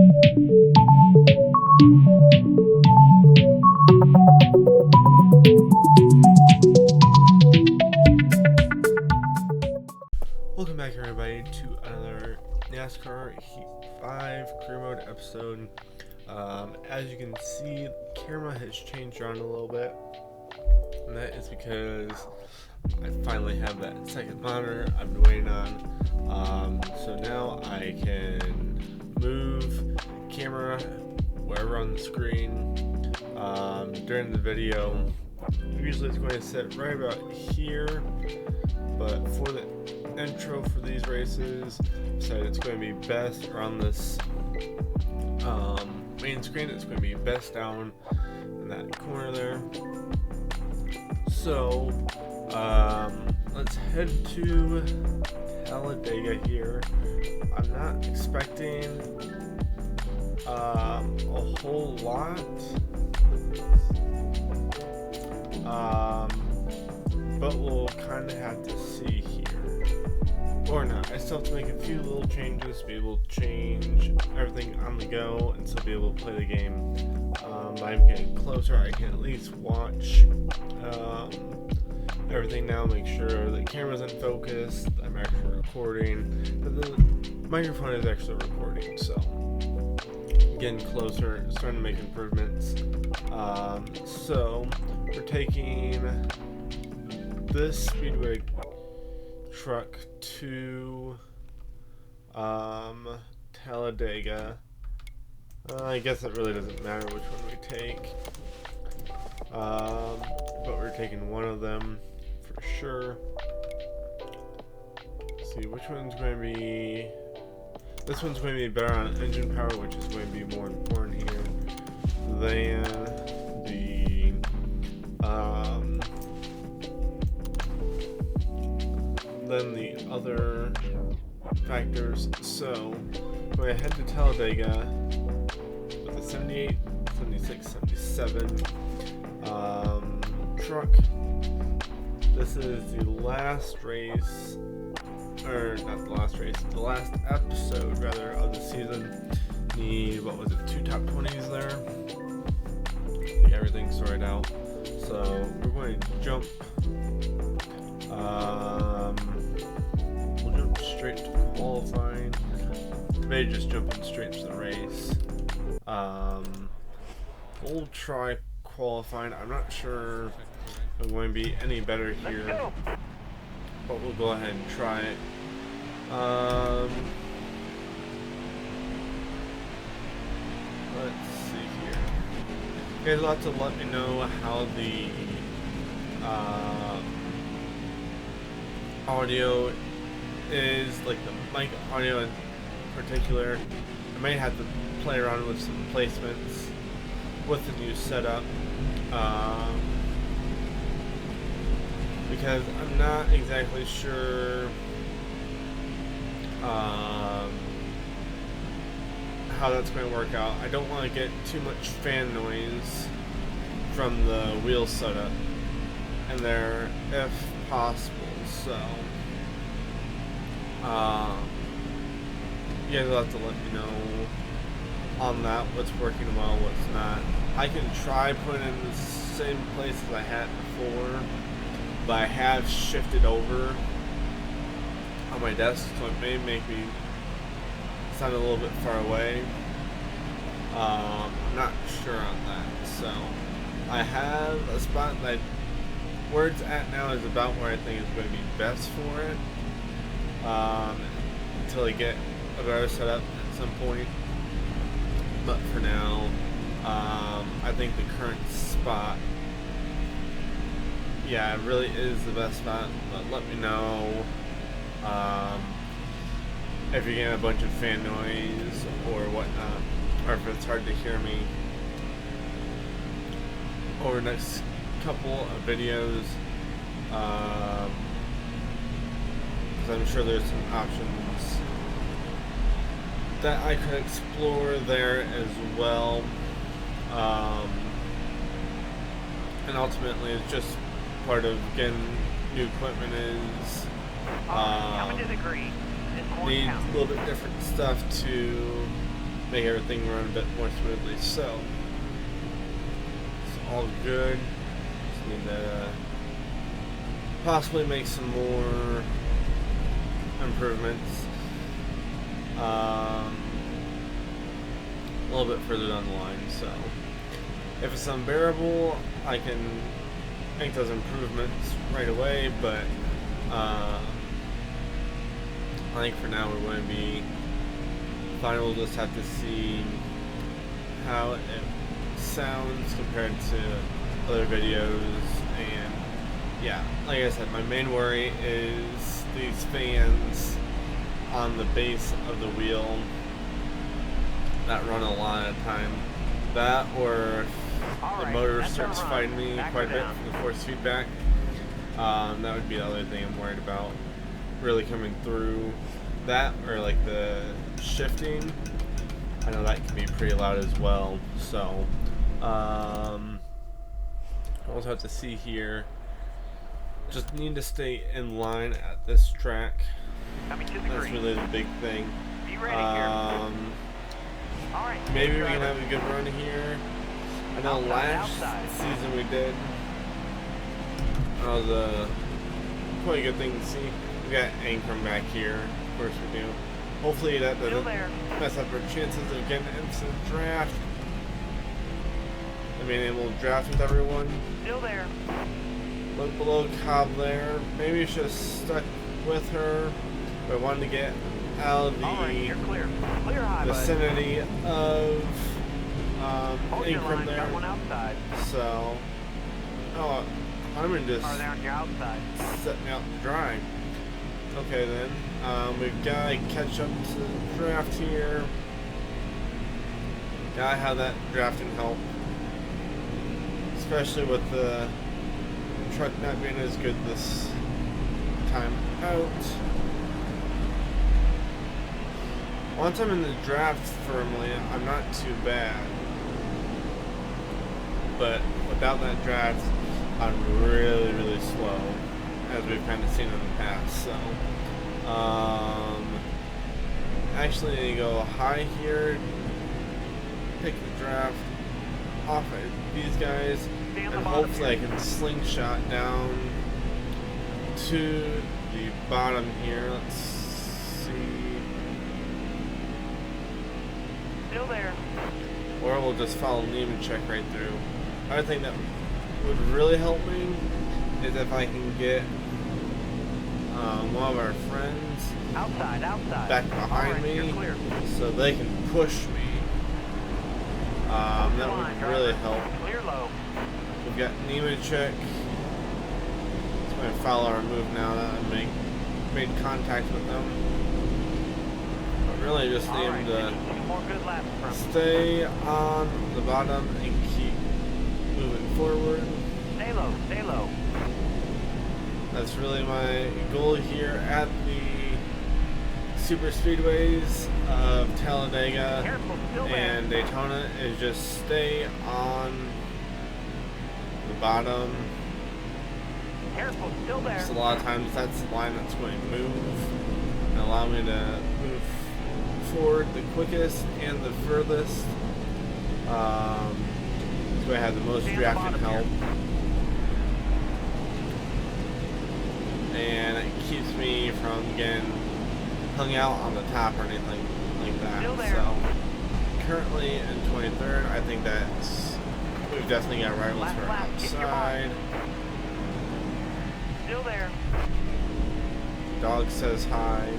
Welcome back everybody to another NASCAR Heat 5 career mode episode. As you can see, the camera has changed around a little bit, and that is because I finally have that second monitor I've been waiting on. So now I can move camera wherever on the screen. During the video, usually it's going to sit right about here, but for the intro for these races, so it's going to be best around this main screen. It's going to be best down in that corner there. So let's head to Talladega here. I'm not expecting a whole lot, but we'll kind of have to see here. Or not. I still have to make a few little changes to be able to change everything on the go and still be able to play the game. But I'm getting closer. I can at least watch everything now, make sure the camera's in focus, I'm actually recording, but the microphone is actually recording, so getting closer, starting to make improvements. So we're taking this Speedway truck to Talladega. I guess it really doesn't matter which one we take, but we're taking one of them for sure. Let's see which one's going to be. This one's going to be better on engine power, which is going to be more important here than the other factors. So I'm going to head to Talladega with a 78, 76, 77 truck. This is the last race, or not the last race, the last episode rather of the season. Need, what was it, 2 top 20s there? Get everything sorted out. So we're going to jump. We'll jump straight to qualifying. Maybe just jumping straight to the race. We'll try qualifying. I'm not sure I'm going to be any better here, but we'll go ahead and try it. Let's see here. You guys will have to let me know how the audio is, like the mic audio in particular. I may have to play around with some placements with the new setup, because I'm not exactly sure how that's going to work out. I don't want to get too much fan noise from the wheel setup in there if possible. So you guys will have to let me know on that, what's working well, what's not. I can try putting it in the same place as I had before, but I have shifted over on my desk, so it may make me sound a little bit far away. I'm not sure on that. So I have a spot that where it's at now is about where I think is going to be best for it, until I get a better setup at some point. But for now, I think the current spot, yeah, it really is the best spot. But let me know if you're getting a bunch of fan noise or whatnot, or if it's hard to hear me over the next couple of videos, because I'm sure there's some options that I could explore there as well. And ultimately it's just part of getting new equipment is need a little bit different stuff to make everything run a bit more smoothly. So it's all good. Just need to possibly make some more improvements a little bit further down the line. So if it's unbearable, I can make those improvements right away, but I think for now we're going to be fine. We'll just have to see how it sounds compared to other videos. And yeah, like I said, my main worry is these fans on the base of the wheel that run a lot of time. That, or the motor starts fighting me quite a bit from the force feedback. That would be the other thing I'm worried about, really coming through. That, or like the shifting, I know that can be pretty loud as well. So we'll also have to see here. Just need to stay in line at this track. That's really the big thing. Maybe we can have a good run here. I know last season we did. That was a quite a good thing to see. We got Ankrum back here. Of course we do. Hopefully that doesn't mess up our chances of getting into the draft. I mean, able to draft with everyone. Still there. Look below Cobb there. Maybe you should have stuck with her. But I wanted to get out of the vicinity of Ankrum there. So, I'm gonna just set me out to dry. Okay then, we've got to catch up to the draft here. Gotta have that drafting help, especially with the truck not being as good this time out. Once I'm in the draft firmly, I'm not too bad. But without that draft, I'm really, really slow, as we've kind of seen in the past. So, actually, I need to go high here, pick the draft off of these guys, and hopefully I can slingshot down to the bottom here. Let's see. Still there. Or we'll just follow Nemechek right through. I think that would really help me is if I can get one of our friends back behind me so they can push me. That would really help. We've got Nemechek. It's going to follow our move now that I made contact with them. But really just need him to stay on the bottom and keep moving forward. Stay low, stay low. That's really my goal here at the super speedways of Talladega and Daytona, is just stay on the bottom. Careful, still there. Just a lot of times that's the line that's going to move and allow me to move forward the quickest and the furthest. So I have the most drafting help, and it keeps me from getting hung out on the top or anything like that. So currently in 23rd, I think that's, we've definitely got rivals for outside. Still there. Dog says hi.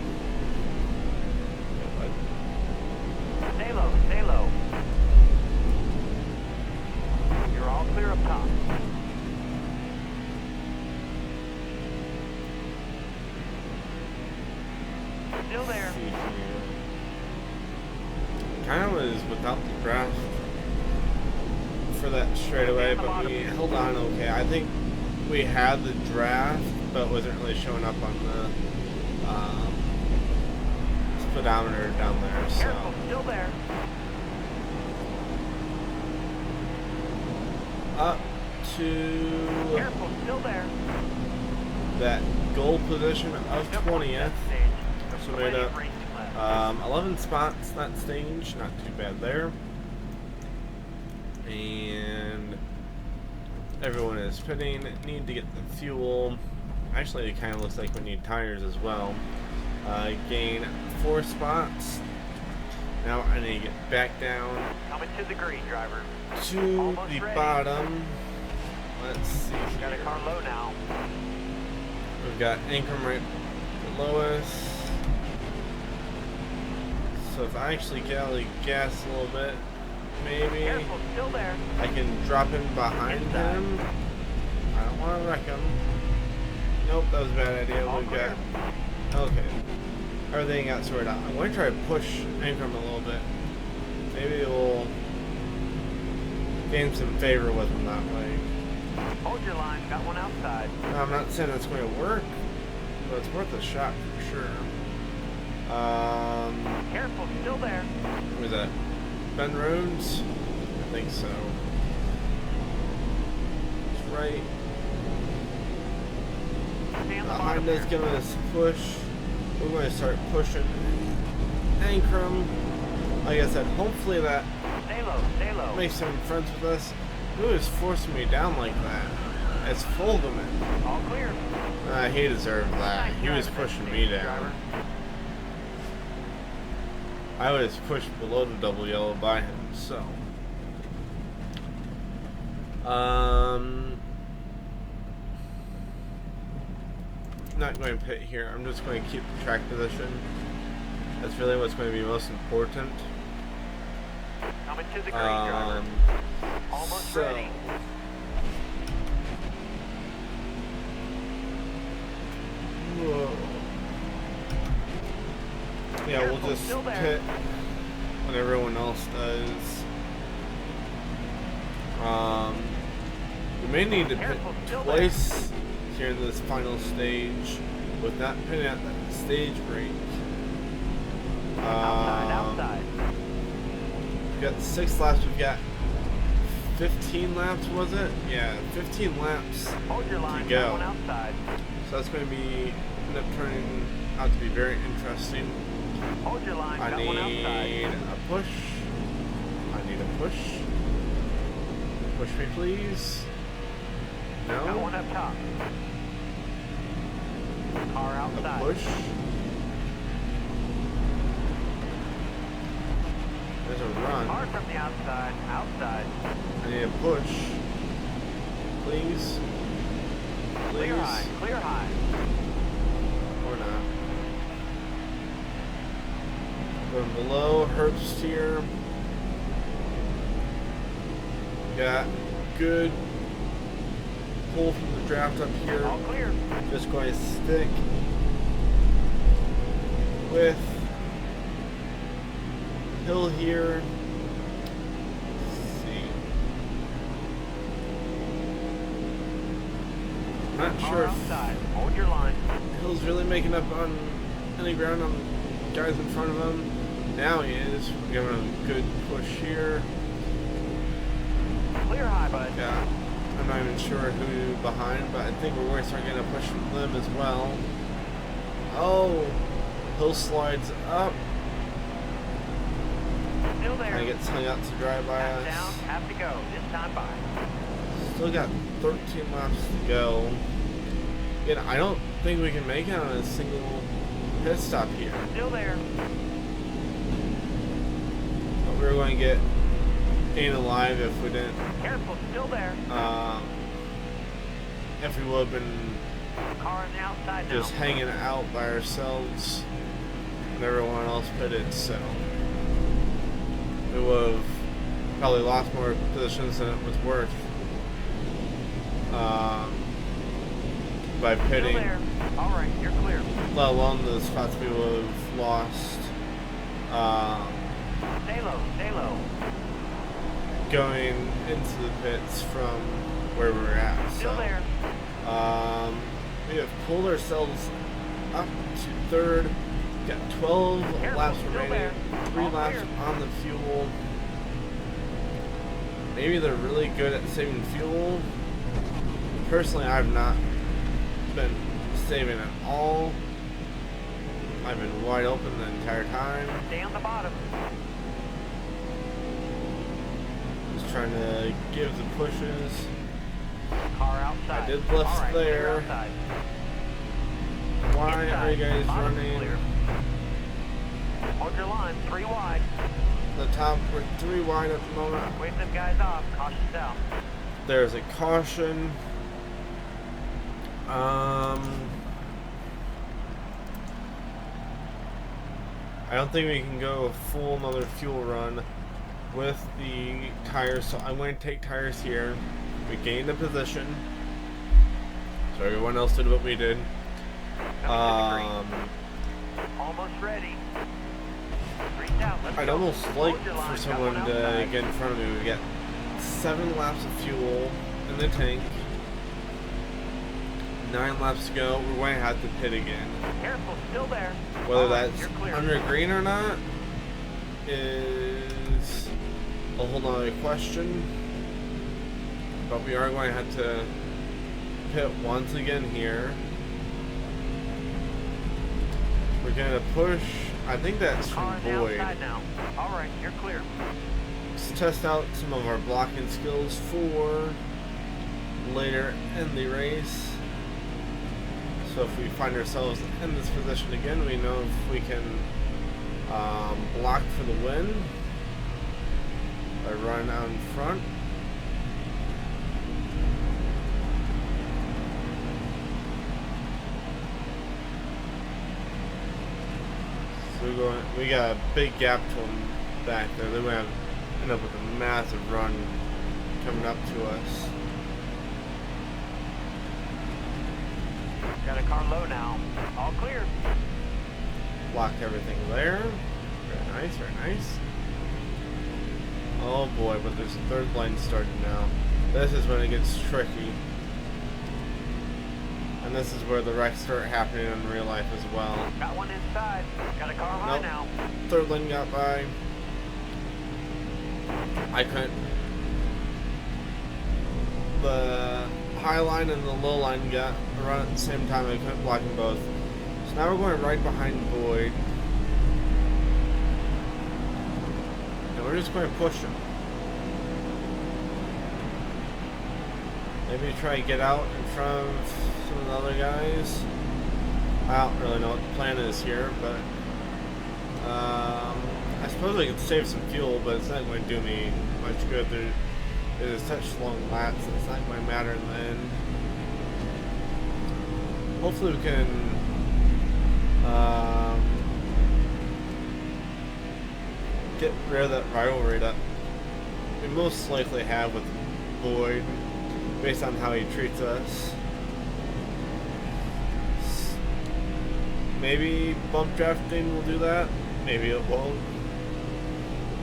Stay low, stay low. You're all clear up top. Still there. Kind of was without the draft for that straightaway, but we held on okay. I think we had the draft, but wasn't really showing up on the speedometer down there. So. Careful, still there. Up to Careful, still there. that goal position of 20th. So we had a 11 spots that stage, not too bad there. And everyone is pitting. Need to get the fuel. Actually, it kind of looks like we need tires as well. Gain 4 spots. Now I need to get back down Coming to the green, driver. to Almost the ready. bottom. Let's see Got a here. car low now. We've got Ankrum right below us. So if I actually get out of the gas a little bit, maybe Careful, still there. I can drop him behind Inside. him. I don't want to wreck him. Nope, that was a bad idea. All We've clear. got... Okay. Everything got sorted out. I'm going to try to push Ankrum a little bit. Maybe it will gain some favor with him that way. Hold your line. Got one outside. Now, I'm not saying it's going to work, but it's worth a shot for sure. Careful, still there. Was that Ben Rhodes? I think so. That's right. Stay on the bottom Behind us, here. giving us a push. We're going to start pushing Ankrum. Like I said, hopefully that Stay low, stay low. makes him friends with us. Who is forcing me down like that? It's Fulgeman. All clear. He deserved that. He was pushing me down. Driver. I was pushed below the double yellow by him, so. Not going to pit here. I'm just going to keep the track position. That's really what's going to be most important. Coming to the green, driver. Almost so, ready. Whoa. Yeah, we'll Careful, just still there. pit when everyone else does. We may need to pit Careful, still twice here in this final stage with not pitting at that stage break. Outside. We've got 6 laps. We've got 15 laps, was it? Yeah, 15 laps. Hold your line. go. Got one outside. So that's going to be end up turning out to be very interesting. Hold your line. I Got one outside. need a push. I need a push. Push me, please. Got one No. up top. Car A outside. push. There's a run. Car from the outside. Outside. I need a push. Please. Clear high. Please. Clear high. Or not. Going below, Herbst here. Got good pull from the draft up here. All clear. Just going to stick with Hill here. Let's see. Not Car sure if outside. Hold your line. Hill's really making up on any ground on guys in front of him. Now he is. We're giving him a good push here. Clear high, bud. Yeah. I'm not even sure who behind, but I think we're going to start getting a push from them as well. Oh, Hill slides up. Still there. And gets hung out to dry by Tap us. down. Have to go. This time by. Still got 13 laps to go. Again, I don't think we can make it on a single pit stop here. Still there. But we were going to get ain't alive if we didn't. Careful. Still there. If we would have been Car on the outside now. just hanging out by ourselves and everyone else pitted, so we would have probably lost more positions than it was worth by Still pitting, there. All right. You're clear. let alone the spots we would have lost Stay low. Stay low. going into the pits from where we were at. Still So there. we have pulled ourselves up to third. Got 12 Careful, laps still remaining. there. 3 All laps clear. on the fuel. Maybe they're really good at saving fuel. Personally, I've not been saving at all. I've been wide open the entire time. Stay on the bottom. Just trying to give the pushes. Car outside. I did left All right, there. clear outside. Why are you guys Bottom's running? clear. Hold your line, 3 wide. The top, we're 3 wide at the moment. Wave them guys off. Caution south. There's a caution. I don't think we can go a full another fuel run with the tires, so I'm going to take tires here. We gained a position, so everyone else did what we did. Almost ready. Green's out. Let's I'd go. almost like Hold your line. for Got someone one to outside. get in front of me. We got 7 laps of fuel in the tank. 9 laps to go. We're going to have to pit again. Careful, still there. Whether All right, that's you're clear. under green or not is a whole nother question. But we are going to have to pit once again here. We're going to push. I think that's Car from on the Boyd. outside now. All right, you're clear. Let's test out some of our blocking skills for later in the race. So if we find ourselves in this position again, we know if we can block for the win by running out in front. So we got a big gap to them back there. They're going to end up with a massive run coming up to us. Got a car low now. All clear. Blocked everything there. Very nice, very nice. Oh boy, but there's a third line starting now. This is when it gets tricky. And this is where the wrecks start happening in real life as well. Got one inside. Got a car high Nope. now. Third lane got by. I couldn't. The high line and the low line got run at the same time. I couldn't block them both. So now we're going right behind Boyd. And we're just going to push him. Maybe try to get out in front of some of the other guys. I don't really know what the plan is here, but I suppose I could save some fuel, but it's not going to do me much good. There's such long laps, it's not going to matter in the end. Hopefully we can get rid of that rivalry that we most likely have with Boyd, based on how he treats us. Maybe bump drafting will do that. Maybe it won't.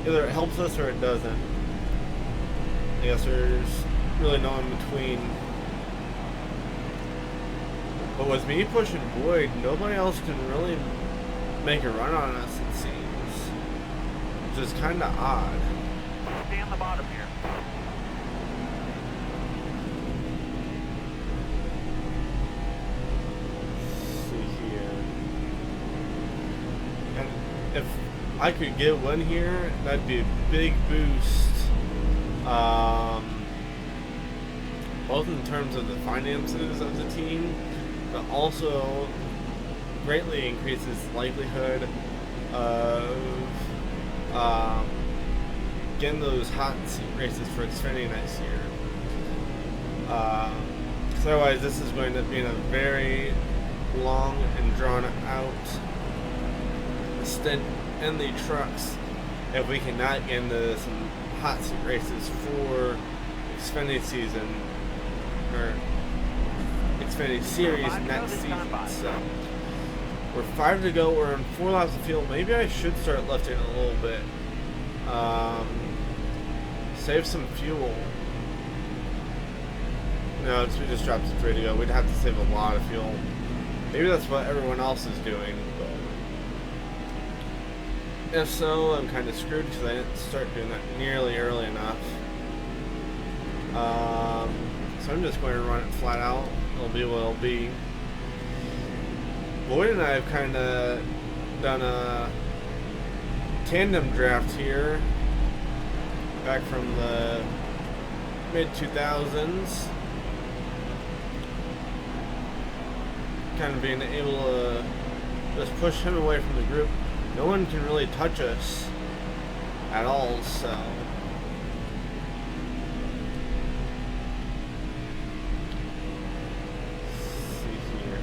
Either it helps us or it doesn't. I guess there's really no in between. But with me pushing Boyd, nobody else can really make a run on us, it seems. Which is kind of odd. Stay on the bottom here. If I could get one here, that'd be a big boost. Both in terms of the finances of the team, but also greatly increases the likelihood of getting those hot seat races for Xfinity next year. Because otherwise, this is going to be a very long and drawn out stint in the trucks if we cannot get into some hot seat races for Xfinity season or Xfinity series next season. So we're 5 to go. We're in 4 laps of fuel. Maybe I should start lifting a little bit. Save some fuel. No, we just dropped to 3 to go. We'd have to save a lot of fuel. Maybe that's what everyone else is doing. If so, I'm kind of screwed because I didn't start doing that nearly early enough. So I'm just going to run it flat out. It'll be what it'll be. Boyd and I have kind of done a tandem draft here back from the mid 2000s. Kind of being able to just push him away from the group. No one can really touch us at all, so. Let's see here.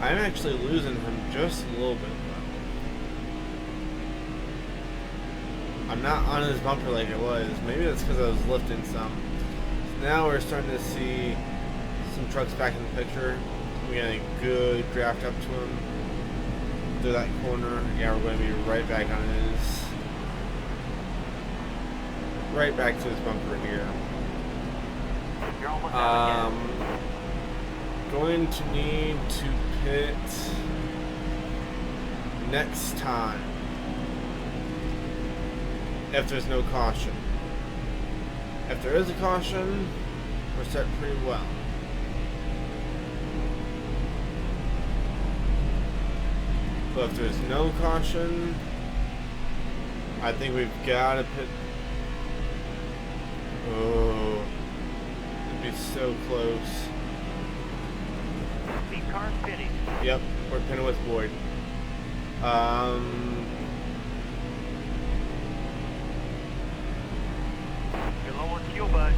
I'm actually losing him just a little bit. I'm not on his bumper like I was. Maybe that's because I was lifting some. So now we're starting to see some trucks back in the picture. We got a good draft up to him through that corner. Yeah, we're going to be right back on his, right back to his bumper here. You're almost out again. Going to need to pit next time. If there's no caution. If there is a caution, we're set pretty well. But if there's no caution, I think we've got to pit. Oh, it'd be so close. Speed car's pitting. Yep, we're pinning with Boyd. You're low on fuel, bud.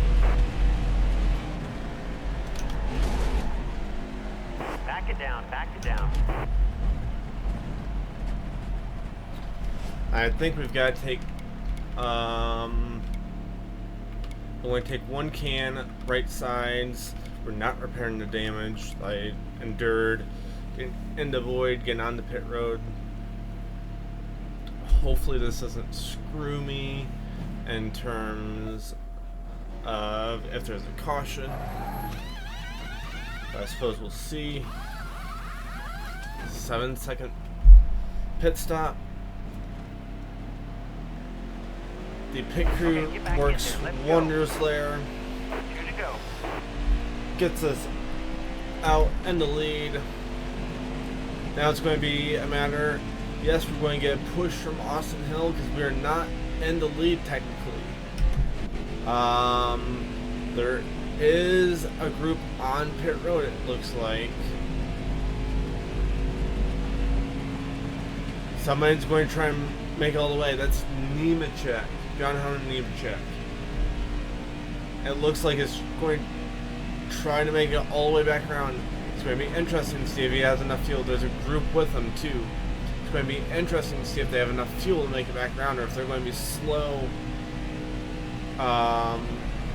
Back it down, back it down. I think we've got to take, we'll only take one can, right sides. We're not repairing the damage I endured in the void, getting on the pit road. Hopefully this doesn't screw me in terms of if there's a caution. But I suppose we'll see. 7-second pit stop. The pit crew works wonders there. 2 to go. Gets us out in the lead. Now it's going to be a matter, yes, we're going to get a push from Austin Hill because we are not in the lead technically. There is a group on pit road, it looks like. Somebody's going to try and make it all the way. That's Nemechek. John Hunter Nemechek. It looks like it's going to try to make it all the way back around. It's going to be interesting to see if he has enough fuel. There's a group with him too. It's going to be interesting to see if they have enough fuel to make it back around, or if they're going to be slow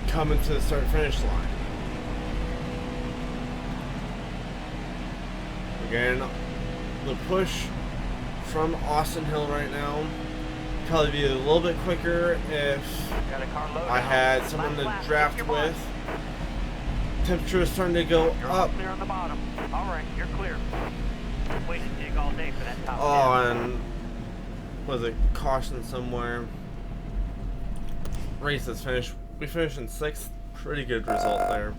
coming to the start-finish line. Again, the push from Austin Hill right now probably be a little bit quicker if Got a car low I now. had someone to Last lap, draft take your mark. with. Temperature is starting to go You're up. all clear on the bottom. All right, you're clear. Wait to dig all day for that top Oh, 10. and was it caution somewhere? Race is finished. We finished in 6th. Pretty good result there.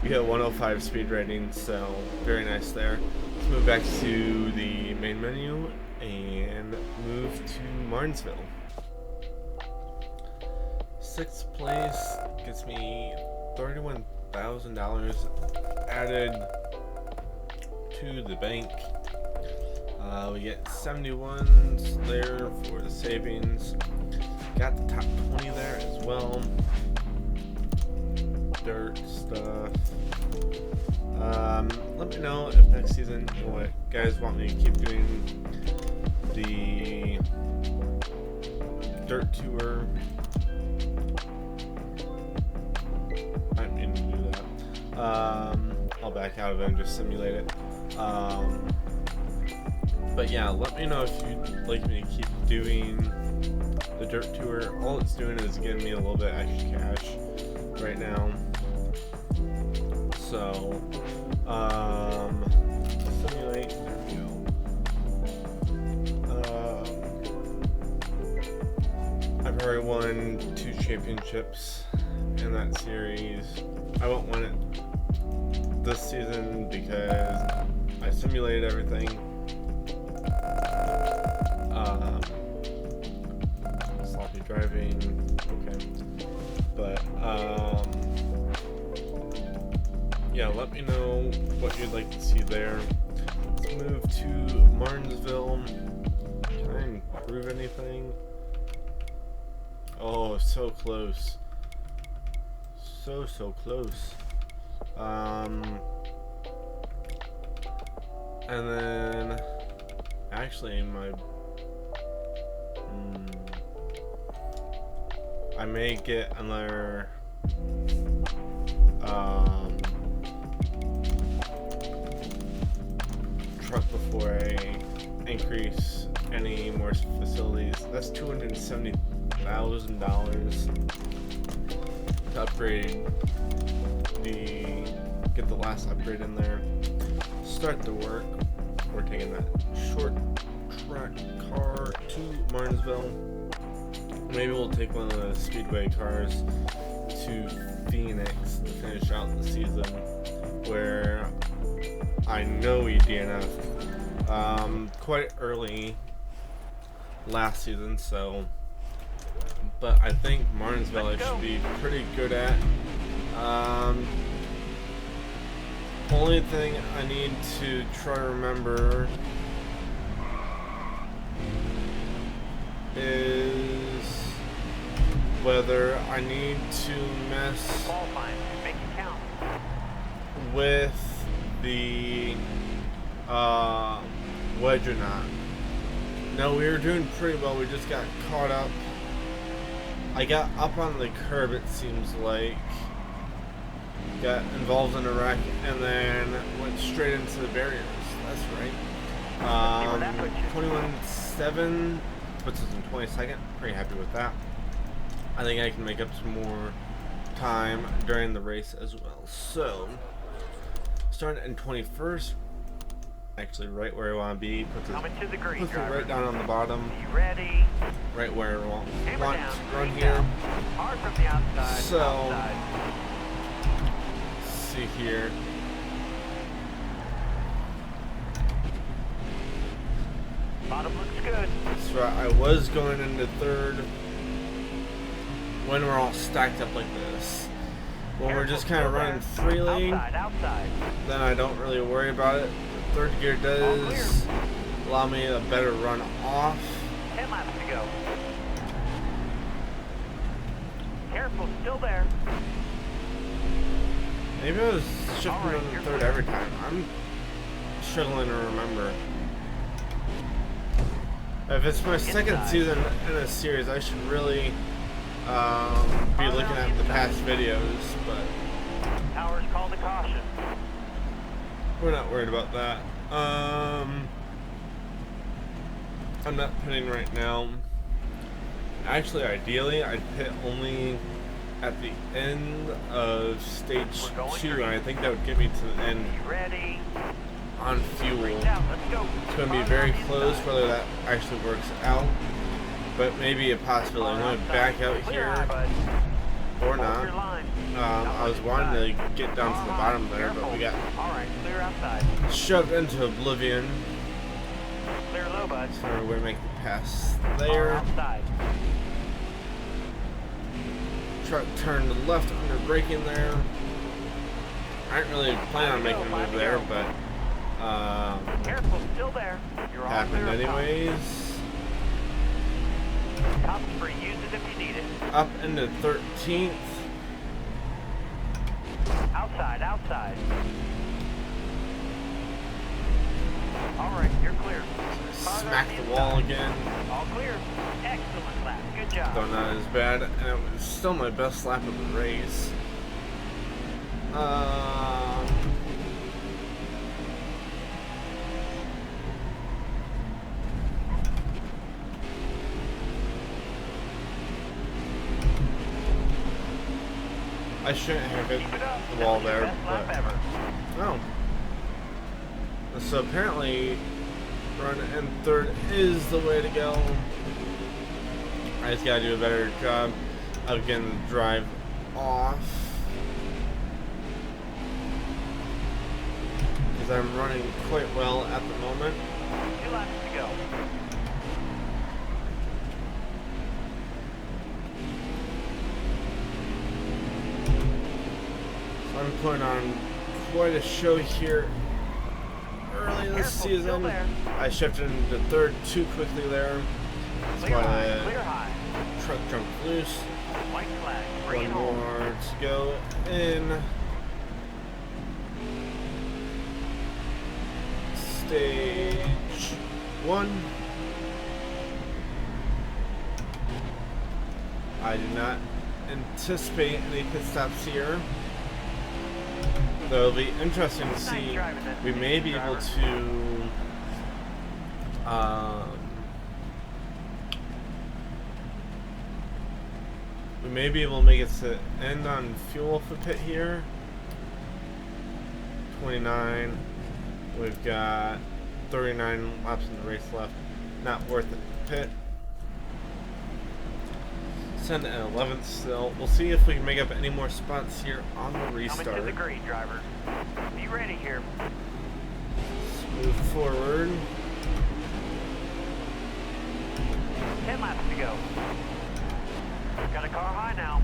We got 105 speed rating, so very nice there. Let's move back to the main menu and move to Martinsville. 6th place gets me $31,000 added to the bank. We get 71s there for the savings. Got the top 20 there as well. Dirt stuff. Let me know if next season what guys want me to keep doing the dirt tour. I didn't mean to do that. I'll back out of it and just simulate it. But yeah, let me know if you'd like me to keep doing the dirt tour. All it's doing is giving me a little bit extra cash right now. So, simulate, there we go. I've already won 2 championships in that series. I won't win it this season because I simulated everything. Sloppy driving, okay. But, yeah, let me know what you'd like to see there. Let's move to Martinsville. Can I improve anything? Oh, so close. So close. And then actually I may get another truck before I increase any more facilities. That's $270,000 to upgrade get the last upgrade in there. Start the work. We're taking that short track car to Martinsville. Maybe we'll take one of the speedway cars to Phoenix to finish out the season, where I know we DNF'd quite early last season, so. But I think Martinsville I should be pretty good at. Only thing I need to try to remember is whether I need to mess with the wedge or not. No, we were doing pretty well. We just got caught up. I got up on the curb, it seems like. Got involved in a wreck and then went straight into the barriers. That's right. 21.7 puts us in 22nd. Pretty happy with that. I think I can make up some more time during the race as well. So, starting in 21st, actually right where I want to be. Puts me right down on the bottom. Ready? Right where I want to run here. Hard from the outside. So. See here. Bottom looks good. That's right. I was going into third when we're all stacked up like this. When we're just kind of running freely, outside. then I don't really worry about it. The third gear does allow me a better run off. 10 laps to go. Careful, still there. Maybe I was shifting on the third every time. I'm struggling to remember. If it's my second season in a series, I should really be looking at the past videos, but Powers called a caution. we're not worried about that. I'm not pitting right now. Actually, ideally, I'd pit only at the end of stage 2, and I think that would get me to the end on fuel. It's going to be very close whether that actually works out, but maybe a possibility. I'm going to back out here or not. I was wanting to get down to the bottom there, but we got shoved into oblivion. So we're going to make the pass there. Truck turned left under braking there. I didn't really plan on making a move there, but Careful, still there. You're happened anyways. Top free, use it if you need it. Up into 13th. Outside. Alright, you're clear. Smack the wall again. All clear. Excellent lap. Good job. Though not as bad, and it was still my best lap of the race. I shouldn't have hit the wall there, but no. So apparently, run in third is the way to go. I just gotta do a better job of getting the drive off because I'm running quite well at the moment. 2 laps to go. So I'm putting on quite a show here early this season. I shifted into third too quickly there. That's Clear why high, the clear high. truck jumped loose. White flag, bring it One home. more to go in. Stage 1. I do not anticipate any pit stops here. Though it'll be interesting to see. We may be able to make it to end on fuel for pit here. 29. We've got 39 laps in the race left. Not worth it. Pit. 10 and 11th still. We'll see if we can make up any more spots here on the restart. Coming to the green, drivers. Be ready here. Let's move forward. 10 laps to go. Got a car high now.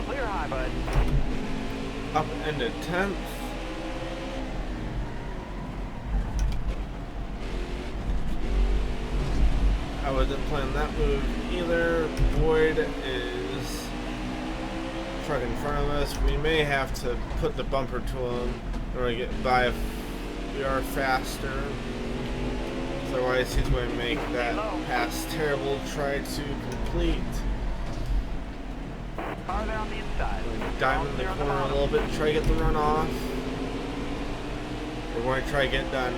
Clear high, bud. Up into 10th. I wasn't planning that move either. Boyd is truck in front of us. We may have to put the bumper to him in order to get by if we are faster. Otherwise, he's going to make that pass terrible. Try to complete. Car there on the inside. Dive in the corner a little bit. Try to get the run off. We're going to try to get done.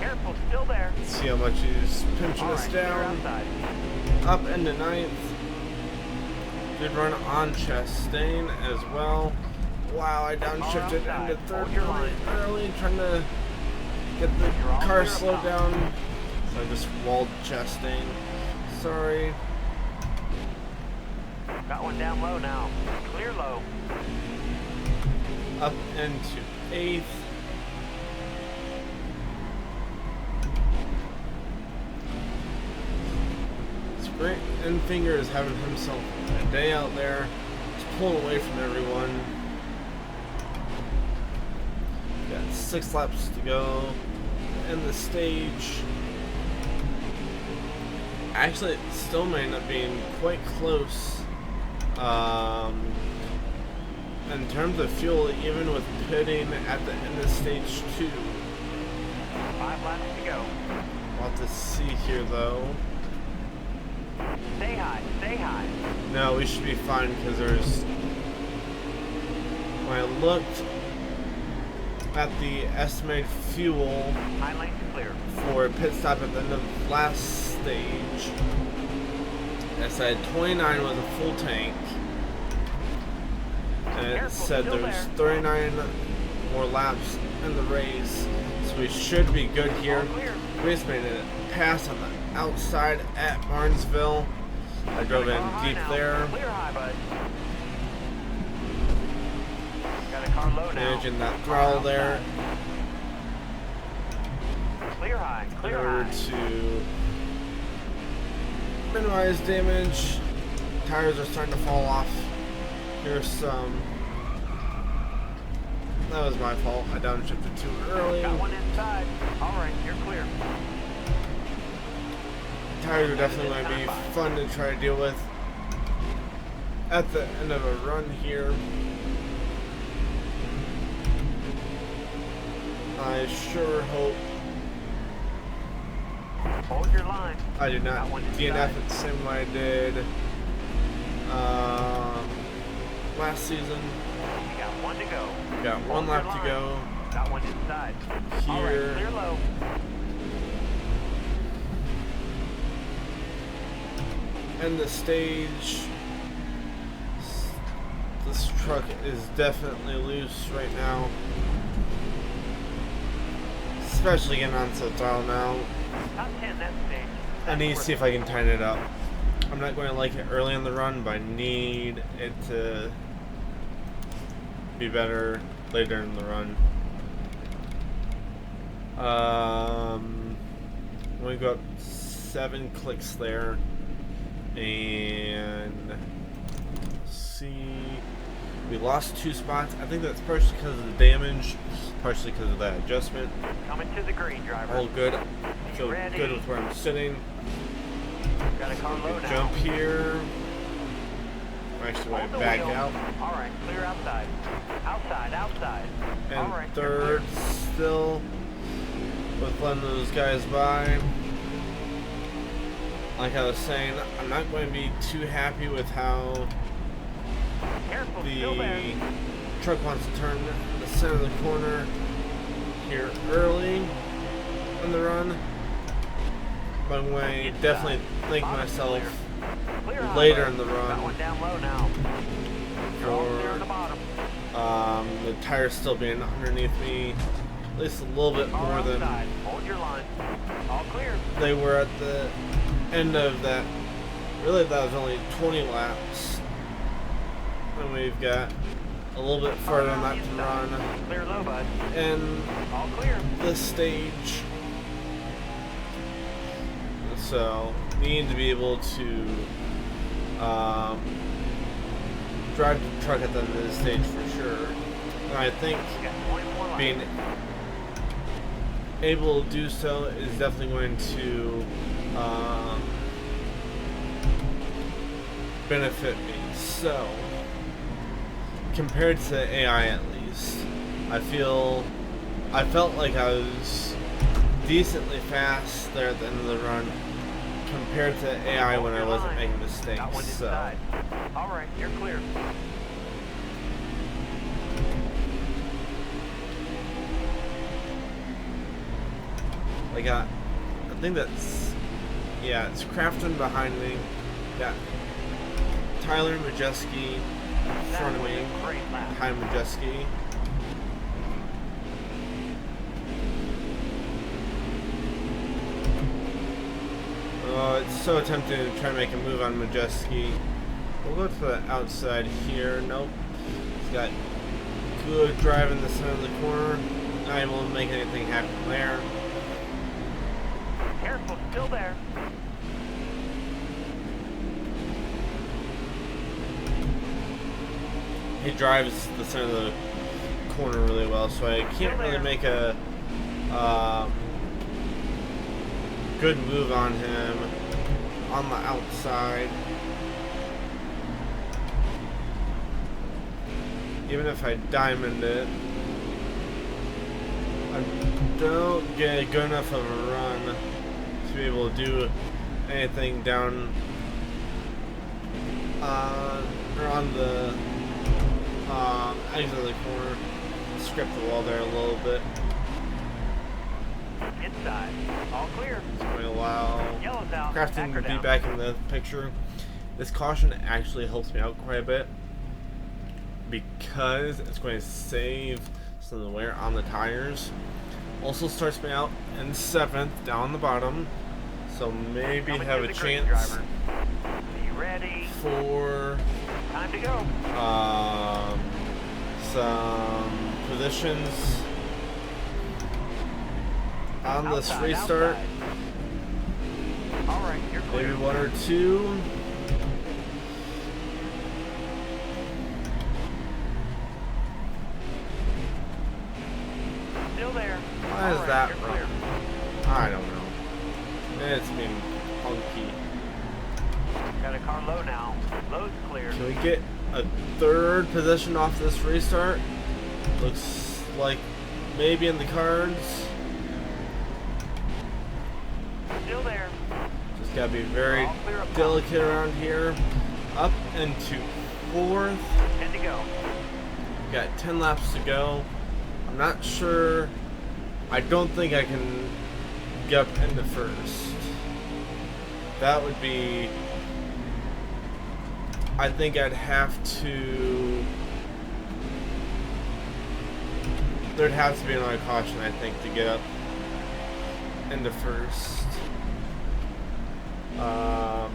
Careful, still there. Let's see how much he's pinching us down. Up into 9th. Good run on Chastain as well. Wow, I downshifted into 3rd early, trying to get the car slowed down. So I just walled Chastain. Sorry. Got one down low now. Clear low. Up into 8th. Sprint and Finger is having himself a day out there. He's pulling away from everyone. Got 6 laps to go. End the stage. Actually, it still may end up being quite close. In terms of fuel, even with pitting at the end of stage 2. 5 laps to go. We'll have to see here though. Stay high, stay high. No, we should be fine because there's. When I looked at the estimated fuel High lanes clear. for a pit stop at the end of last stage, it said 29 was a full tank. And it said there's 39 more laps in the race, so we should be good here. We just made a pass on the outside at Martinsville. I drove in deep there. Clear high, bud. Got a car low now. Managing that throttle there. Clear high, In clear order high. to minimize damage. Tires are starting to fall off. Here's some. That was my fault. I downshifted too early. Got one inside. All right, you're clear. Tires are definitely going to be fun to try to deal with at the end of a run here. I sure hope Hold your line. I do not DNF it the same way I did last season. You got one to go. Got one lap to go. Got one inside. All right, Here. clear low. End the stage. This truck is definitely loose right now. Especially getting onto the throttle now. Top 10 that stage. I need to see if I can tighten it up. I'm not going to like it early in the run, but I need it to be better later in the run. I'm going to go up 7 clicks there, and see, we lost 2 spots. I think that's partially because of the damage, partially because of that adjustment. Coming to the green, driver. All good. I feel good with where I'm sitting. Got a car low now. Jump here. Actually, Hold the back wheel. out. All right, clear outside. Outside. And All right, third, still with letting those guys by. Like I was saying, I'm not going to be too happy with how Careful, the still there. truck wants to turn the center of the corner here early in the run. But I'm going to definitely thank myself Clear out, later bud. in the Got run one down low now. You're all clear on the bottom. the tires still being underneath me at least a little bit more than Hold your line. All clear. they were at the end of that. Really, that was only 20 laps. And we've got a little bit further on that to run. Clear low, bud. And All clear. this stage, so need to be able to drive the truck at the end of this stage for sure. And I think You got 24 laps. being able to do so is definitely going to benefit me. So, compared to AI at least, I felt like I was decently fast there at the end of the run compared to AI when I wasn't making mistakes. Got one So, inside. All right, you're clear. I think that's, yeah, it's Crafton behind me. Got Tyler Majeski in front of me, Great lap. behind Majeski. Oh, it's so tempting to try and make a move on Majeski. We'll go to the outside here. Nope. He's got good drive in the center of the corner. Not able to make anything happen there. Careful, still there. He drives the center of the corner really well, so I can't really make a good move on him on the outside. Even if I diamond it, I don't get good enough of a run to be able to do anything down or on the exit of the corner. Scrape the wall there a little bit. Inside. All clear. It's going to allow Yellow's out. Crafton to Backer be down. back in the picture. This caution actually helps me out quite a bit because it's going to save some of the wear on the tires. Also starts me out in 7th down the bottom, so maybe Coming have to a the green, chance driver. Are you ready? for Time to go. some positions on this Outside, restart. outside. All right, you're clear. Maybe 1 or 2. Still there. Why is All right, that you're wrong? clear. I don't know. It's being funky. Got a car low now. Low's clear. Can we get a 3rd position off this restart? Looks like maybe in the cards. Still there. Just gotta be very All clear up top. delicate around here. Up into 4th. 10 to go. Got 10 laps to go. I'm not sure. I don't think I can get up into 1st. That would be. I think I'd have to. There'd have to be another caution, I think, to get up into 1st. Because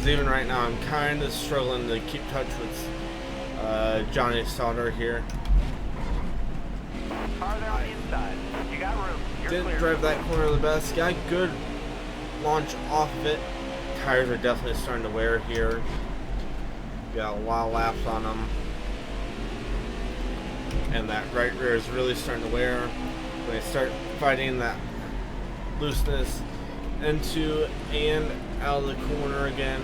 even right now, I'm kind of struggling to keep touch with Johnny Sauter here. Car there on the inside. You got room. You're Didn't clear. drive that corner the best. Got good launch off of it. Tires are definitely starting to wear here. Got a lot of laps on them. And that right rear is really starting to wear. When I start fighting that looseness into and out of the corner again.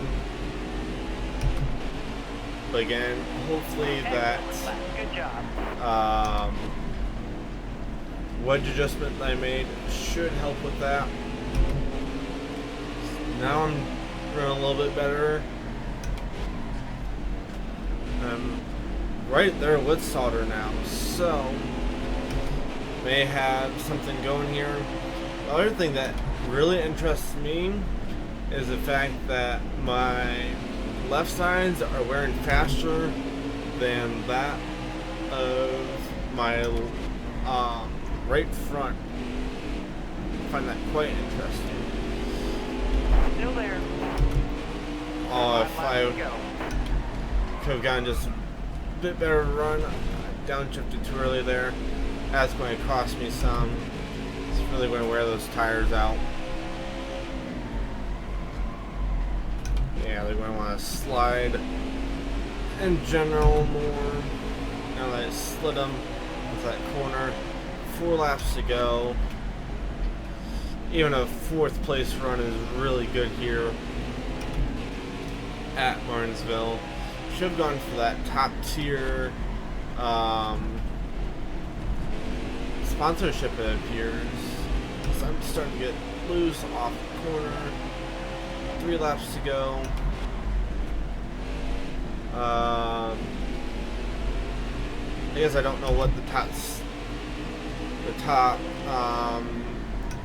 But again, hopefully that Good job. wedge adjustment that I made should help with that. Now I'm running a little bit better. I'm right there with Sauter now, so may have something going here. The other thing that really interests me is the fact that my left sides are wearing faster than that of my right front. I find that quite interesting. Still there. If I could have gotten just a bit better run, downshifted too early there. That's going to cost me some. It's really going to wear those tires out. Yeah, they're going to want to slide in general more. Now that I slid them into that corner. 4 laps to go. Even a 4th place run is really good here at Martinsville. Should have gone for that top tier sponsorship, it appears. So I'm starting to get loose off the corner. 3 laps to go. I guess I don't know what the top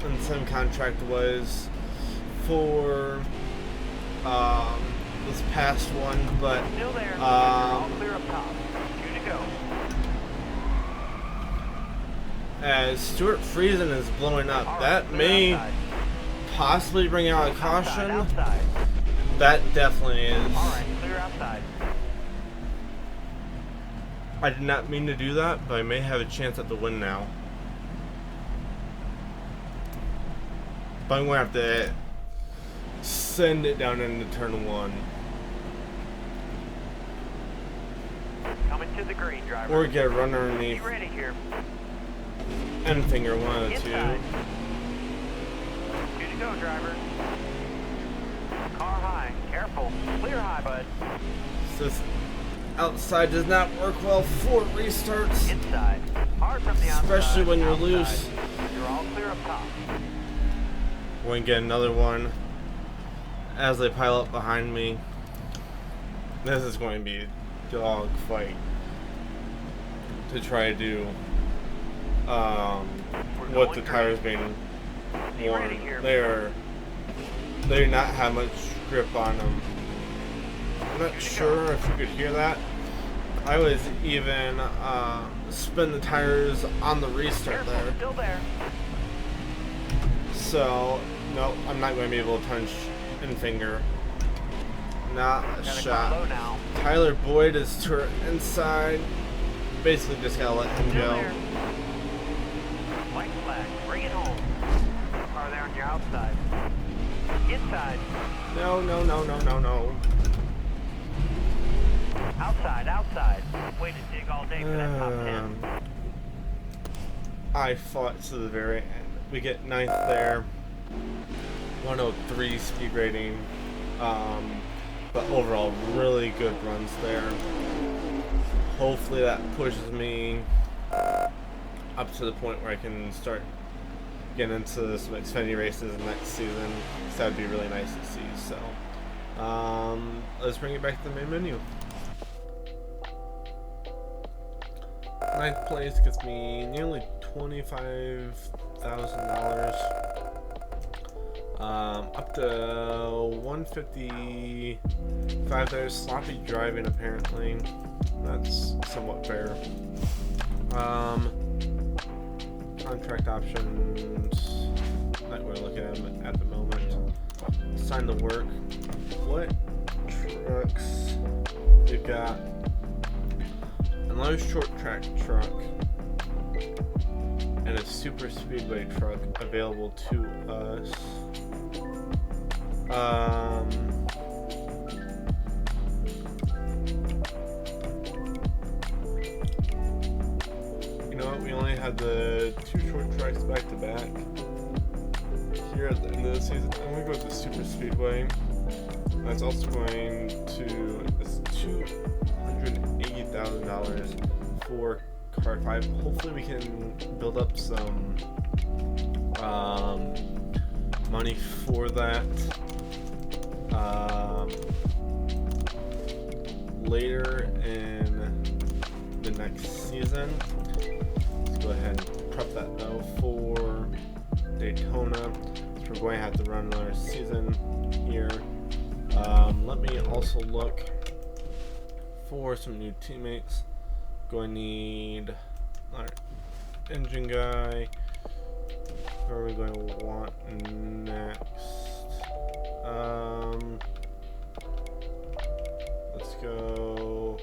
incentive contract was for this past one, but Still there. All clear up top. 2 to go. as Stuart Friesen is blowing up, All that right, may outside. possibly bring out a caution. Outside. That definitely is. All right, clear outside. I did not mean to do that, but I may have a chance at the win now. But I'm going to have to send it down into turn 1. Coming to the green, driver. Or get a run underneath Be ready here. end finger, one of the Inside. 2 to go, driver. Car high. Careful. Clear high, bud. two. This outside does not work well for restarts. Inside. Hard from the outside. Especially when you're outside. loose. You're all clear up top. We're going to get another one as they pile up behind me. This is going to be a dog fight to try to do what the tires being worn. They do not have much grip on them. I'm not sure if you could hear that. I was even spin the tires on the restart Careful. there. Still there. So, no, I'm not going to be able to punch in finger. Not a Gotta come shot. low now. Tyler Boyd is to inside. Basically, just gotta let him Still go. there. White flag. Bring it home. Car there on your outside. Inside. No, no, no, no, no, no. Outside. Outside. Way to dig all day for that top 10. I fought to the very end. We get 9th there. 103 speed rating. But overall, really good runs there. Hopefully that pushes me up to the point where I can start getting into some Xfinity races next season. So that would be really nice to see. So, let's bring it back to the main menu. 9th place gets me nearly $25,000. Up to $155 sloppy driving apparently. That's somewhat fair. Contract options. That going to look at them at the moment. Assign the work. What trucks? We've got another short track truck and a super speedway truck available to us. You know what? We only had the 2 short tracks back to back here at the end of the season. I'm gonna go with the super speedway. That's also going to $280,000 for car 5. Hopefully we can build up some money for that later in the next season. Let's go ahead and prep that though for Daytona. So we're going to have to run another season here. Let me also look for some new teammates. Going to need our engine guy. Who are we going to want next? Let's go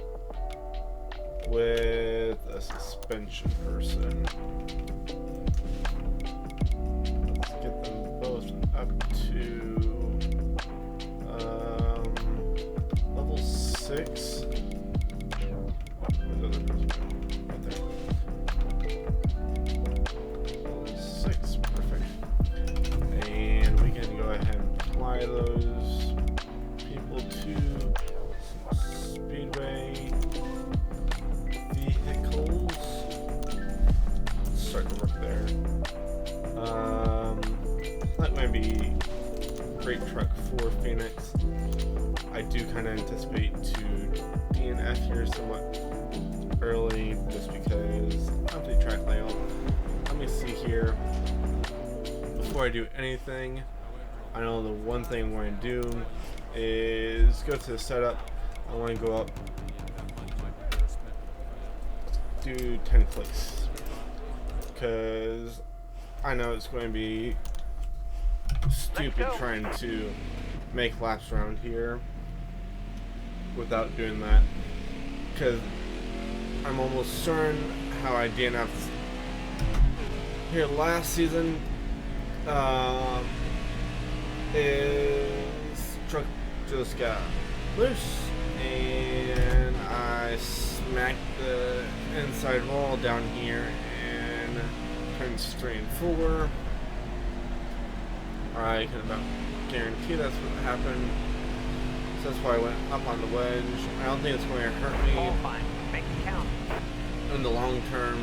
with a suspension person. Let's get them both up to level 6. Where's the other person? Right there. Level 6, perfect. And we can go ahead and apply those people to speedway vehicles. Start to work there. That might be a great truck for Phoenix. I do kind of anticipate to DNF here somewhat early just because of the track layout. Let me see here. Before I do anything, I know the one thing I'm going to do is go to the setup. I want to go up, do 10th place, because I know it's going to be stupid trying to make laps around here without doing that, because I'm almost certain how I DNF'd here last season is truck just got loose and I smacked the inside wall down here and turned straight and 4. I can about guarantee that's what happened. So that's why I went up on the wedge. I don't think it's going to hurt me Make it count. in the long term.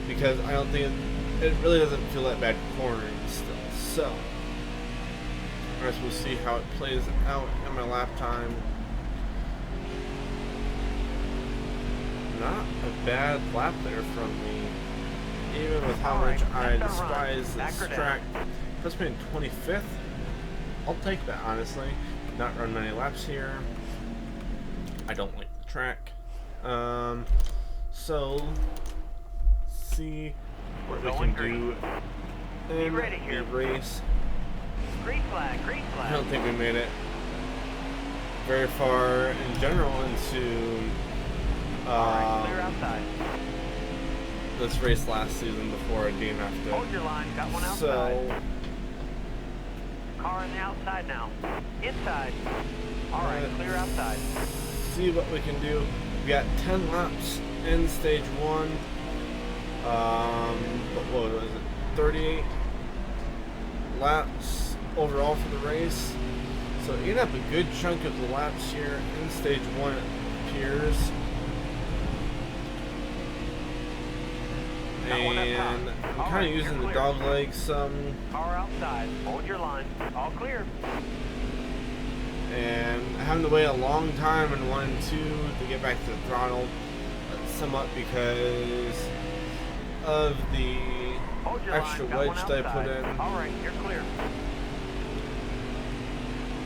Because I don't think it really doesn't feel that bad cornering still. So, I guess we'll see how it plays out in my lap time. Not a bad lap there from me, even with how much I despise this track. Puts me in 25th. I'll take that, honestly. Not run many laps here. I don't like the track. So see what we can do in the race. Green flag, green flag. I don't think we made it very far in general into clear outside. this race last season before I DNF'd it. Hold your line, got one outside. So car on the outside now. Inside. Alright, clear outside. see what we can do. We got 10 laps in stage 1. What was it? 38 laps overall for the race. So eating up a good chunk of the laps here in stage 1, it appears. And I'm kind of using the dog leg some. Car outside. Hold your line. All clear. And having to wait a long time in 1 and 2 to get back to the throttle, somewhat because of the extra wedge that I put in. All right, you're clear.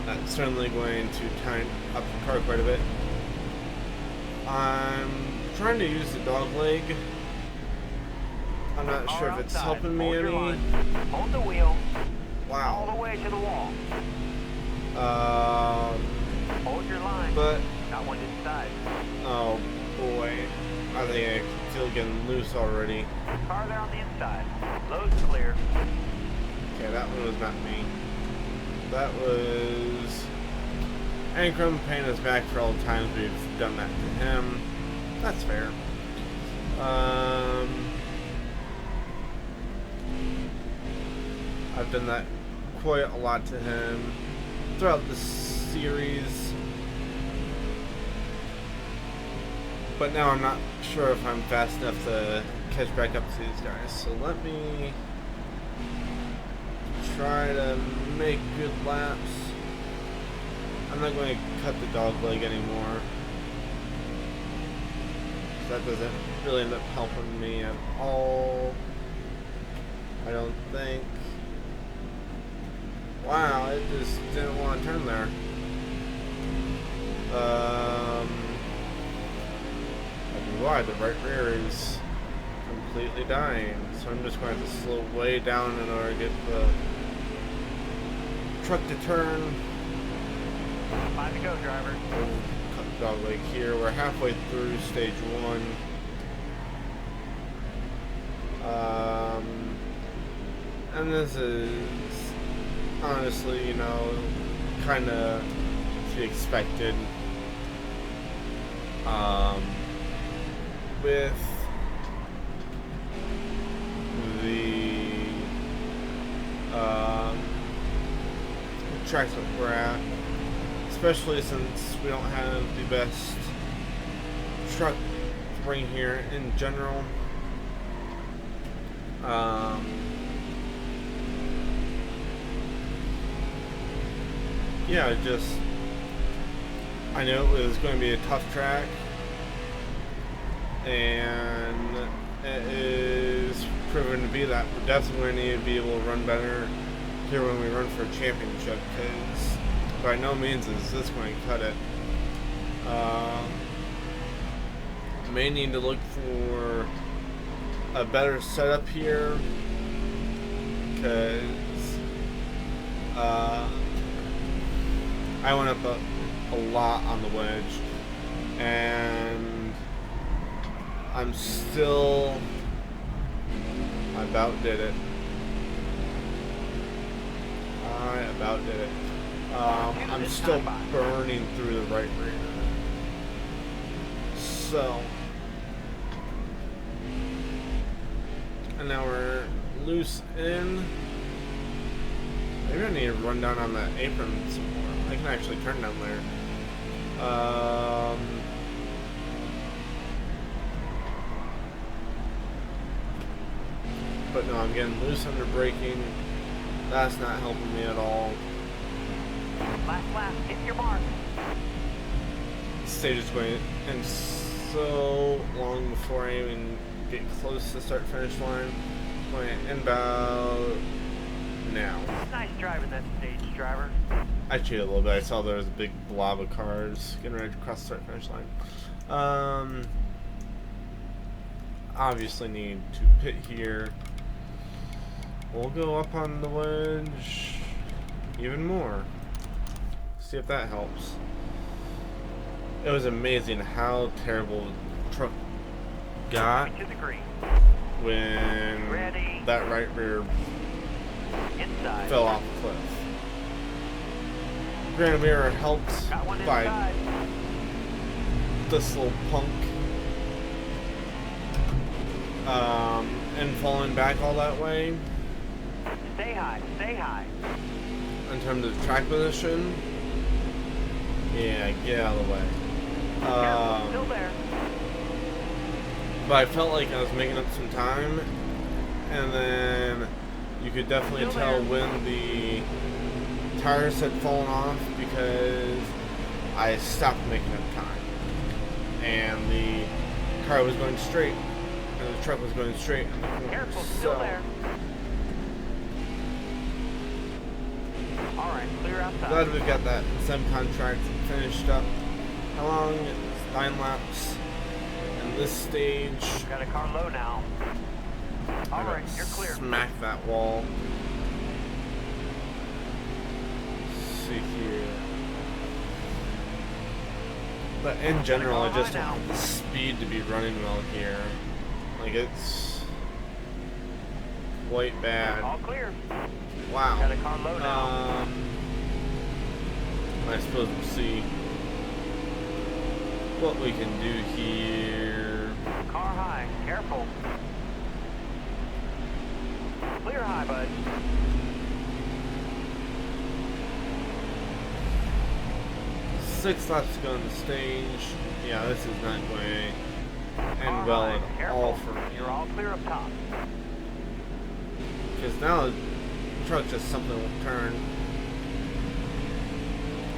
That's certainly going to tighten up the car quite a bit. I'm trying to use the dog leg. I'm not sure if it's helping me any. Hold the wheel. Wow. All the way to the wall. Hold your line. But Got one inside. oh boy, I think I feel getting loose already. Car there on the inside. Load's clear. Okay, that one was not me. That was Ankrum paying us back for all the times we've done that to him. That's fair. I've done that quite a lot to him throughout the series. But now I'm not sure if I'm fast enough to catch back up to these guys. So let me try to make good laps. I'm not going to cut the dog leg anymore. That doesn't really end up helping me at all. I don't think. Wow, it just didn't want to turn there. Why the right rear is completely dying, so I'm just going to have to slow way down in order to get the truck to turn. 5 to go, driver. Cut the dog leg here. We're halfway through stage 1. And this is honestly, you know, kind of to be expected. With the tracks that we're at, especially since we don't have the best truck ring here in general. Yeah, I knew it was going to be a tough track, and it is proven to be that. We're definitely going to need to be able to run better here when we run for a championship, because by no means is this going to cut it. May need to look for a better setup here, because I went up a lot on the wedge, and I about did it. I'm still burning through the right rear. So, and now we're loose in. Maybe I need to run down on that apron some more. I can actually turn down there. But no, I'm getting loose under braking. That's not helping me at all. Last lap, hit your mark. The stage is going to end so long before I even get close to start finish line. It's going to end about now. Nice driving that stage, driver. I cheated a little bit. I saw there was a big blob of cars getting ready to cross the start finish line. Obviously need to pit here. We'll go up on the wedge even more. See if that helps. It was amazing how terrible the truck got when that right rear fell off the cliff. Granted, we were helped by this little punk and falling back all that way. Stay high, stay high. In terms of track position, yeah, get out of the way. Still there. But I felt like I was making up some time, and then you could definitely tell when the tires had fallen off because I stopped making up time, and the car was going straight, and the truck was going straight. Careful, still there. Alright, clear outside. Glad we've got that SEM contract finished up. How long 9 laps in this stage. Got a car low now. All right, you're clear. Smack that wall. Let's see here. But in general, I just don't have the speed to be running well here. Like, it's quite bad. All clear. Wow. Got a car low now. I suppose we'll see what we can do here. Car high, careful. Clear high, bud. Six laps to go on the stage. Yeah, this is not going to end well at all for me. You're all clear up top. Because now the truck just something will turn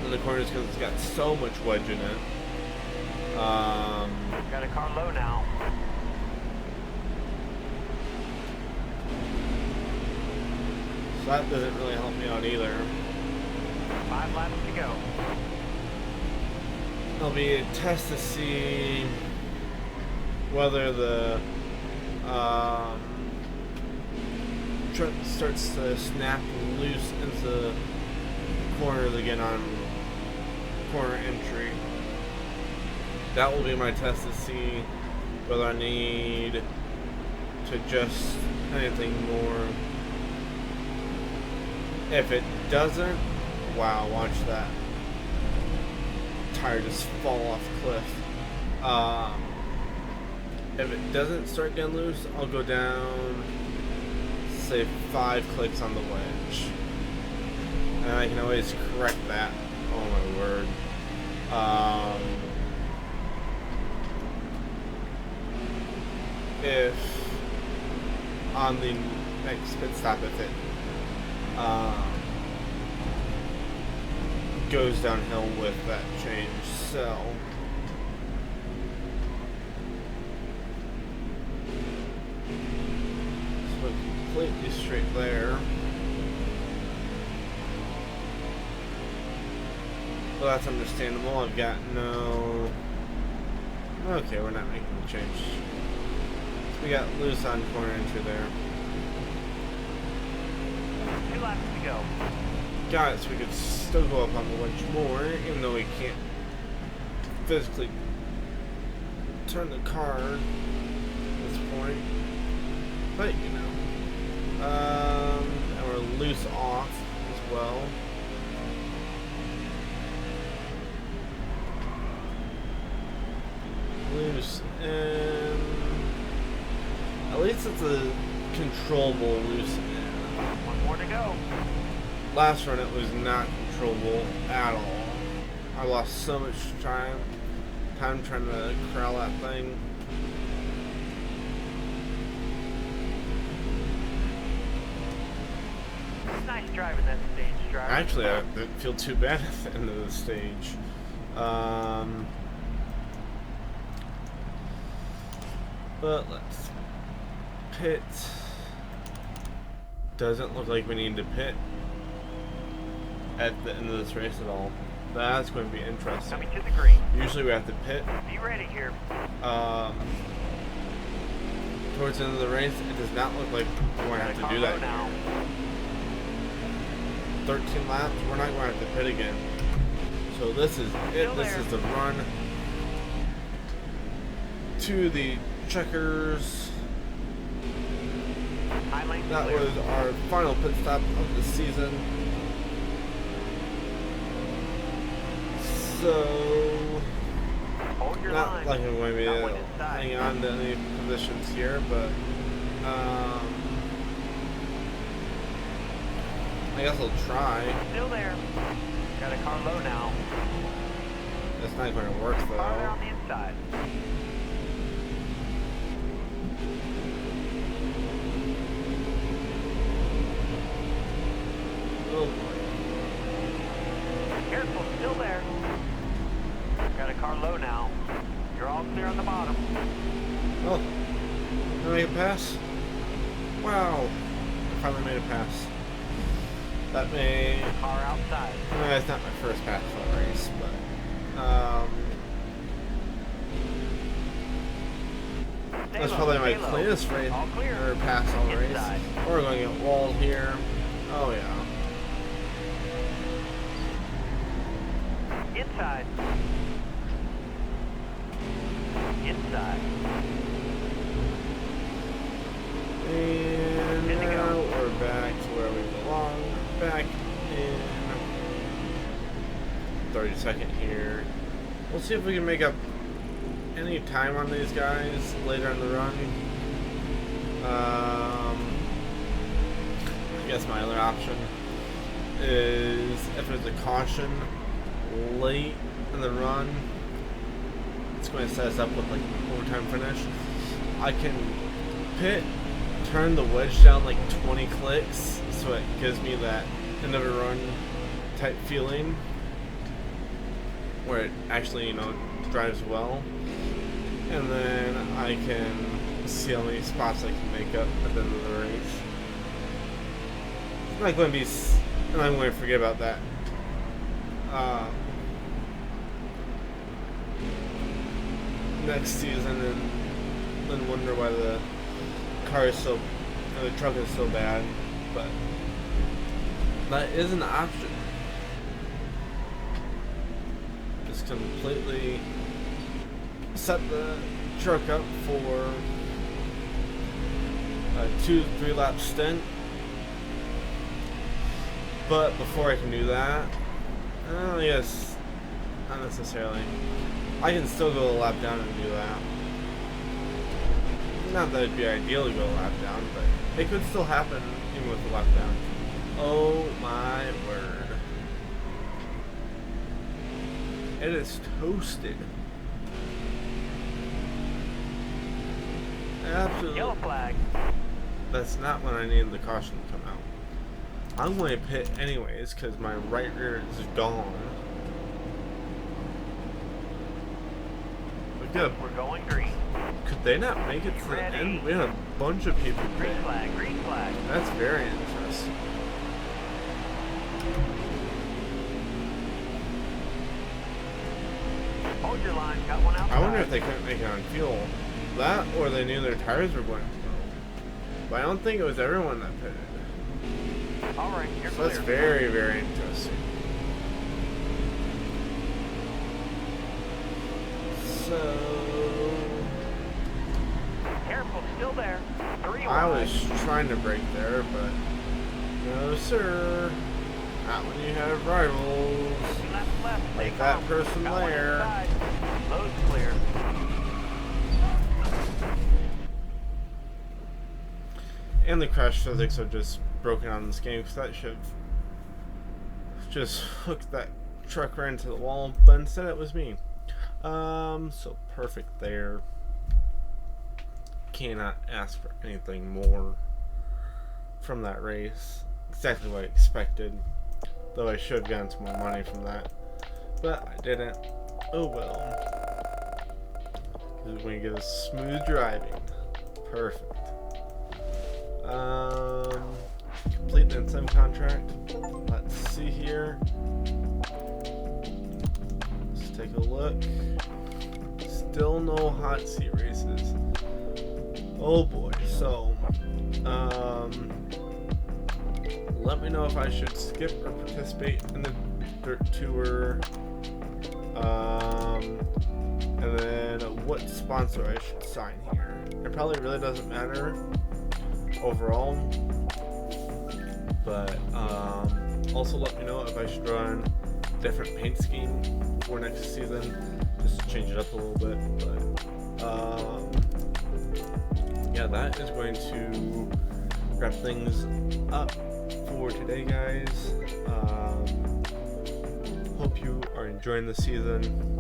in the corners because it's got so much wedge in it. Got a car low now. So that doesn't really help me out either. 5 laps to go. It'll be a test to see whether the truck starts to snap loose into the corners again on corner entry. That will be my test to see whether I need to adjust anything more. If it doesn't, wow, watch that tire just fall off a cliff. If it doesn't start getting loose, I'll go down, say 5 clicks on the wedge, and I can always correct that. Oh my word. If on the next pit stop, if it goes downhill with that change, so completely straight there. Well, that's understandable. I've got no. Okay, we're not making the change. So we got loose on corner entry there. 2 laps to go. Got it, so we could still go up on the wedge more, even though we can't physically turn the car at this point. But, you know. And we're loose off as well. Loose, and at least it's a controllable loose end. 1 more to go. Last run it was not controllable at all. I lost so much time trying to corral that thing. It's nice driving that stage, driver. Actually, I didn't feel too bad at the end of the stage. But let's pit. Doesn't look like we need to pit at the end of this race at all. That's going to be interesting. Coming to the green. Usually we have to pit. Be ready here. Towards the end of the race, it does not look like we're going to have to do that now. 13 laps, we're not going to have to pit again. So this is it. This is the run to the checkers. That was our final pit stop of the season. So, not like I'm going to be hanging on to any positions here, but I guess I'll try. Still there. Got a car low now. It's not going to work though. Farther on the inside. Oh boy. Careful, still there. Got a car low now. You're all clear on the bottom. Oh, did I make a pass? Wow, I finally made a pass. That may. Car outside. It's not my first pass for the race, but That's probably my cleanest race All clear. or pass all race. Inside. We're going to get walled here. Oh yeah. Inside. Inside. And Good to go. now we're back to where we belong. Back in 32nd here. We'll see if we can make up any time on these guys later in the run. I guess my other option is if there's a caution late in the run, it's going to set us up with like an overtime finish. I can pit, turn the wedge down like 20 clicks, so it gives me that end of a run type feeling where it actually, you know, drives well, and then I can see how many spots I can make up at the end of the race. It's not going to be, and I'm going to forget about that. Next season, and then wonder why the car is so, or the truck is so bad, but that is an option. Just completely set the truck up for a 2-3 lap stint, but before I can do that, yes, not necessarily. I can still go a lap down and do that. Not that it'd be ideal to go a lap down, but it could still happen even with a lap down. Oh my word. It is toasted. Absolutely. Yellow flag. That's not when I need the caution to come out. I'm going to pit anyways because my right rear is gone. Good. We're going green. Could they not make it to the Ready. end? We had a bunch of people Green pit. flag. Green flag. That's very interesting. Hold your line. Got one outside. I wonder if they couldn't make it on fuel. That, or they knew their tires were going slow. But I don't think it was everyone that pitted. All right, you're So clear. that's very, very interesting. So Careful, still there. 3 I wide. was trying to brake there, but no sir. Not when you have rivals. Left. Stay Like that calm. person Got one there. inside. Load's clear. And the crash physics are just broken on this game because that should have just hooked that truck right into the wall, but instead it was me. So perfect there. Cannot ask for anything more from that race. Exactly what I expected. Though I should have gotten some more money from that. But I didn't. Oh well. This is when you get a smooth driving. Perfect. Complete the sim contract. Let's see here. Let's take a look. Still no hot seat races. Oh boy. So, let me know if I should skip or participate in the dirt tour. And then what sponsor I should sign here. It probably really doesn't matter overall, but also let me know if I should run a different paint scheme for next season, just to change it up a little bit. But yeah, that is going to wrap things up for today, guys. Hope you are enjoying the season.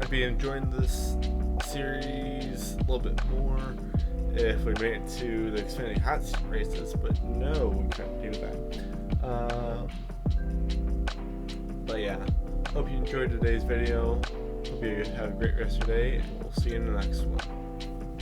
I'd be enjoying this series a little bit more if we made it to the Xfinity Hot Seat races, but no, we couldn't do that. But yeah, hope you enjoyed today's video. Hope you have a great rest of your day, and we'll see you in the next one.